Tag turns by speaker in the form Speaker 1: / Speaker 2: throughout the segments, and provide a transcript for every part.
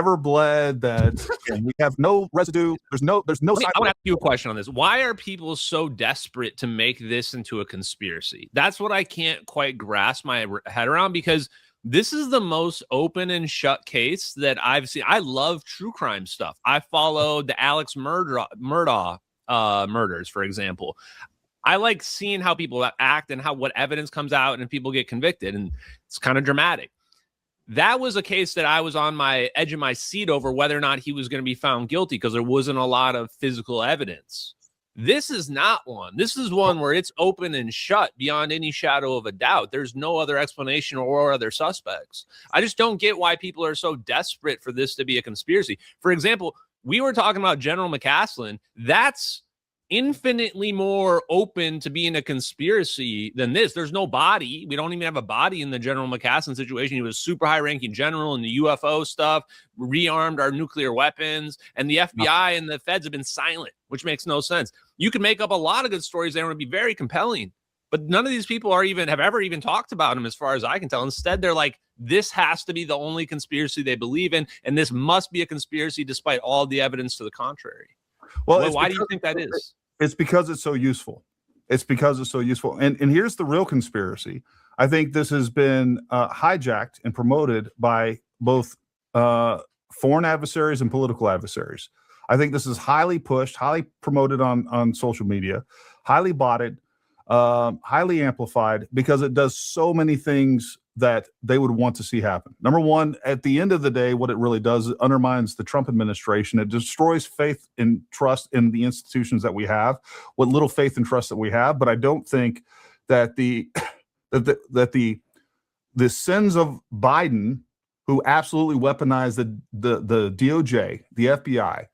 Speaker 1: never bled, that we have no residue. There's no
Speaker 2: I want to ask you a question on this. Why are people so desperate to make this into a conspiracy? That's what I can't quite grasp my head around, because this is the most open and shut case that I've seen. I love true crime stuff. I followed the Alex Murdaugh murders, for example. I like seeing how people act and what evidence comes out and people get convicted, and it's kind of dramatic. That was a case that I was on my edge of my seat over whether or not he was going to be found guilty, because there wasn't a lot of physical evidence. This is not one. This is one where it's open and shut beyond any shadow of a doubt. There's no other explanation or other suspects. I just don't get why people are so desperate for this to be a conspiracy. For example, we were talking about General McCaslin. That's infinitely more open to being a conspiracy than this. There's no body. We don't even have a body in the General McCaslin situation. He was super high-ranking general in the UFO stuff, rearmed our nuclear weapons, and the FBI and the feds have been silent, which makes no sense. You can make up a lot of good stories that would be very compelling, but none of these people have ever even talked about him, as far as I can tell. Instead, they're like, this has to be the only conspiracy they believe in, and this must be a conspiracy despite all the evidence to the contrary. Well, why do you think that is?
Speaker 1: It's because it's so useful. It's because it's so useful. And here's the real conspiracy. I think this has been hijacked and promoted by both foreign adversaries and political adversaries. I think this is highly pushed, highly promoted on social media, highly botted, highly amplified, because it does so many things that they would want to see happen. Number one, at the end of the day, what it really does is undermines the Trump administration. It destroys faith and trust in the institutions that we have, what little faith and trust that we have. But I don't think that the sins of Biden, who absolutely weaponized the DOJ, the FBI,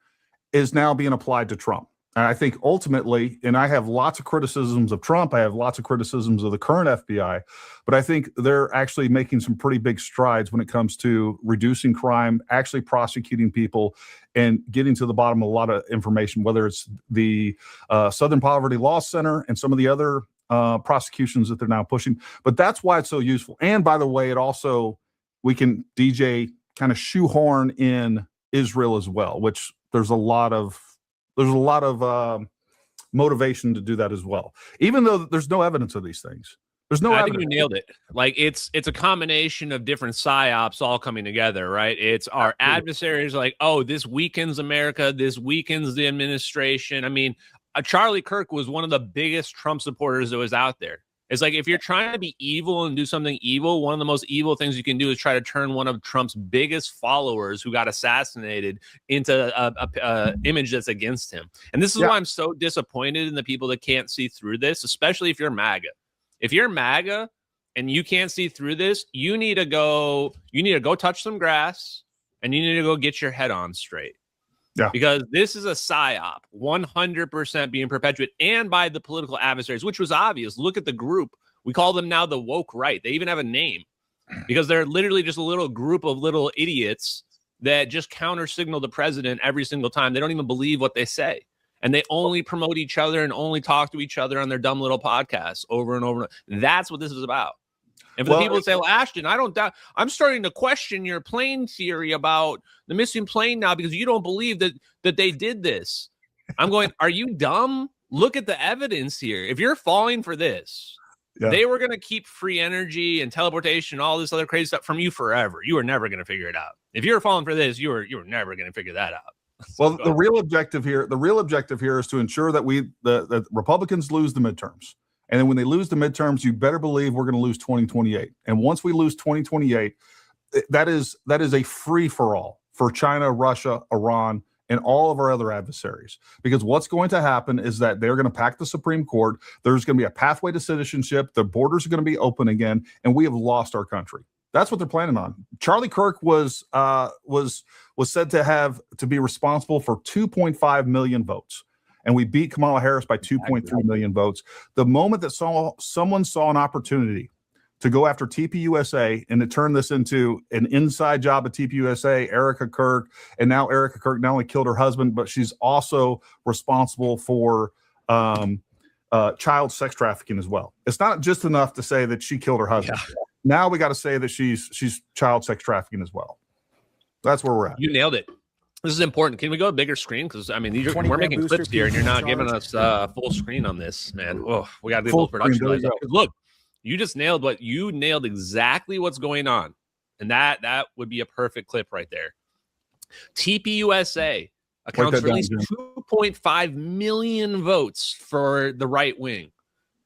Speaker 1: is now being applied to Trump. And I think ultimately, and I have lots of criticisms of Trump, I have lots of criticisms of the current FBI, but I think they're actually making some pretty big strides when it comes to reducing crime, actually prosecuting people, and getting to the bottom of a lot of information, whether it's the Southern Poverty Law Center and some of the other prosecutions that they're now pushing. But that's why it's so useful. And by the way, we can, DJ, kind of shoehorn in Israel as well, which there's a lot of motivation to do that as well, even though there's no evidence of these things. There's no evidence.
Speaker 2: I think you nailed it. Like it's a combination of different psyops all coming together, right? It's our adversaries like, oh, this weakens America. This weakens the administration. I mean, Charlie Kirk was one of the biggest Trump supporters that was out there. It's like, if you're trying to be evil and do something evil, one of the most evil things you can do is try to turn one of Trump's biggest followers who got assassinated into a image that's against him. And this is why I'm so disappointed in the people that can't see through this, especially if you're MAGA. If you're MAGA and you can't see through this, you need to go touch some grass, and you need to go get your head on straight. Yeah, because this is a psyop, 100% being perpetuated, and by the political adversaries, which was obvious. Look at the group. We call them now the woke right. They even have a name, because they're literally just a little group of little idiots that just counter signal the president every single time. They don't even believe what they say, and they only promote each other and only talk to each other on their dumb little podcasts over and over. That's what this is about. And for the people that say, well, Ashton, I don't doubt, I'm starting to question your plane theory about the missing plane now because you don't believe that they did this. I'm going, are you dumb? Look at the evidence here. If you're falling for this, they were going to keep free energy and teleportation, all this other crazy stuff from you forever. You were never going to figure it out. If you're falling for this, you were never going to figure that out.
Speaker 1: Well, the real objective here is to ensure that the Republicans lose the midterms. And then when they lose the midterms, you better believe we're going to lose 2028. And once we lose 2028, that is a free-for-all for China, Russia, Iran, and all of our other adversaries. Because what's going to happen is that they're going to pack the Supreme Court. There's going to be a pathway to citizenship. The borders are going to be open again, and we have lost our country. That's what they're planning on. Charlie Kirk was said to be responsible for 2.5 million votes. And we beat Kamala Harris by 2.3 million votes. The moment that someone saw an opportunity to go after TPUSA and to turn this into an inside job at TPUSA, Erica Kirk, and now Erica Kirk not only killed her husband, but she's also responsible for child sex trafficking as well. It's not just enough to say that she killed her husband. Yeah. Now we got to say that she's child sex trafficking as well. That's where we're at.
Speaker 2: You nailed it. This is important. Can we go a bigger screen? Because I mean, we're making clips here, and you're not giving us full screen on this, man. Oh, we got to do a little production. Look, you just nailed exactly what's going on, and that would be a perfect clip right there. TPUSA accounts for at least 2.5 million votes for the right wing,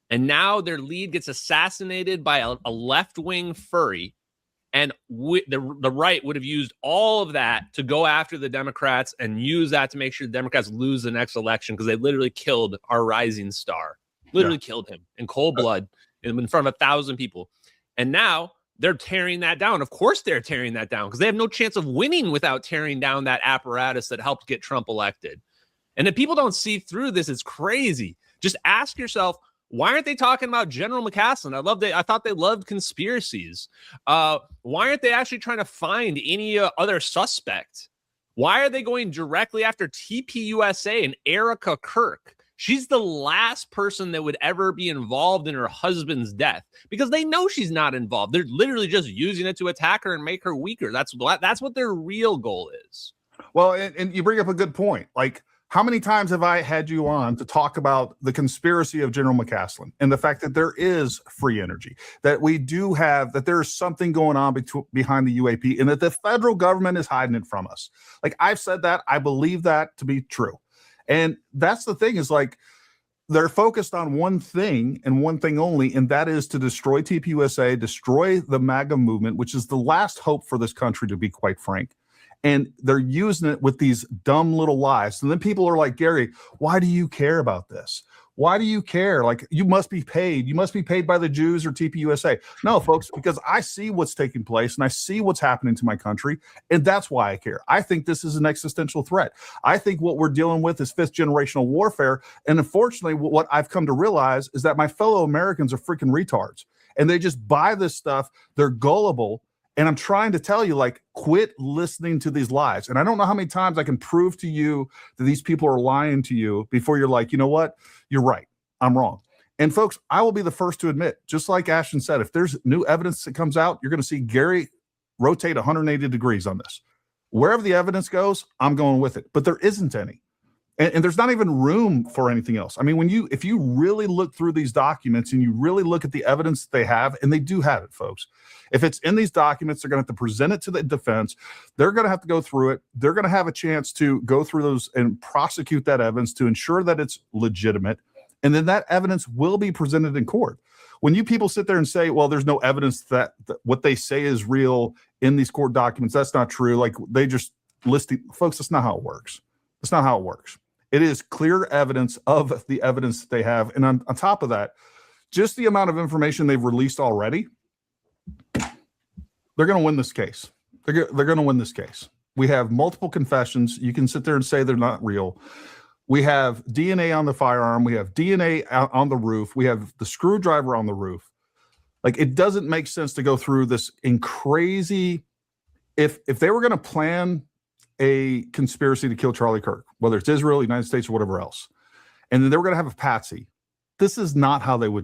Speaker 2: and now their lead gets assassinated by a left-wing furry. And the right would have used all of that to go after the Democrats and use that to make sure the Democrats lose the next election, because they literally killed our rising star, killed him in cold blood in front of 1,000 people. And now they're tearing that down. Of course they're tearing that down, because they have no chance of winning without tearing down that apparatus that helped get Trump elected. And if people don't see through this, it's crazy. Just ask yourself, why aren't they talking about General McCaslin? I thought they loved conspiracies. Why aren't they actually trying to find any other suspect? Why are they going directly after TPUSA and Erica Kirk? She's the last person that would ever be involved in her husband's death, because they know she's not involved. They're literally just using it to attack her and make her weaker. That's what their real goal is.
Speaker 1: Well, and you bring up a good point. Like, how many times have I had you on to talk about the conspiracy of General McCaslin and the fact that there is free energy, that we do have, that there's something going on behind the UAP, and that the federal government is hiding it from us? Like, I've said that. I believe that to be true. And that's the thing, is like, they're focused on one thing and one thing only, and that is to destroy TPUSA, destroy the MAGA movement, which is the last hope for this country, to be quite frank. And they're using it with these dumb little lies. And then people are like, Gary, why do you care about this? Why do you care? Like, you must be paid. You must be paid by the Jews or TPUSA. No, folks, because I see what's taking place and I see what's happening to my country. And that's why I care. I think this is an existential threat. I think what we're dealing with is fifth generational warfare. And unfortunately, what I've come to realize is that my fellow Americans are freaking retards, and they just buy this stuff. They're gullible. And I'm trying to tell you, like, quit listening to these lies. And I don't know how many times I can prove to you that these people are lying to you before you're like, you know what? You're right. I'm wrong. And folks, I will be the first to admit, just like Ashton said, if there's new evidence that comes out, you're going to see Gary rotate 180 degrees on this. Wherever the evidence goes, I'm going with it. But there isn't any. And there's not even room for anything else. I mean, if you really look through these documents and you really look at the evidence that they have, and they do have it, folks. If it's in these documents, they're going to have to present it to the defense. They're going to have to go through it. They're going to have a chance to go through those and prosecute that evidence to ensure that it's legitimate. And then that evidence will be presented in court. When you people sit there and say, well, there's no evidence that what they say is real in these court documents, that's not true. Like, they just list it. Folks, that's not how it works. That's not how it works. It is clear evidence of the evidence that they have. And on top of that, just the amount of information they've released already, they're going to win this case. They're going to win this case. We have multiple confessions. You can sit there and say they're not real. We have DNA on the firearm. We have DNA on the roof. We have the screwdriver on the roof. Like, it doesn't make sense to go through this in crazy. If they were going to plan a conspiracy to kill Charlie Kirk, whether it's Israel, United States, or whatever else, and then they were going to have a patsy, this is not how they would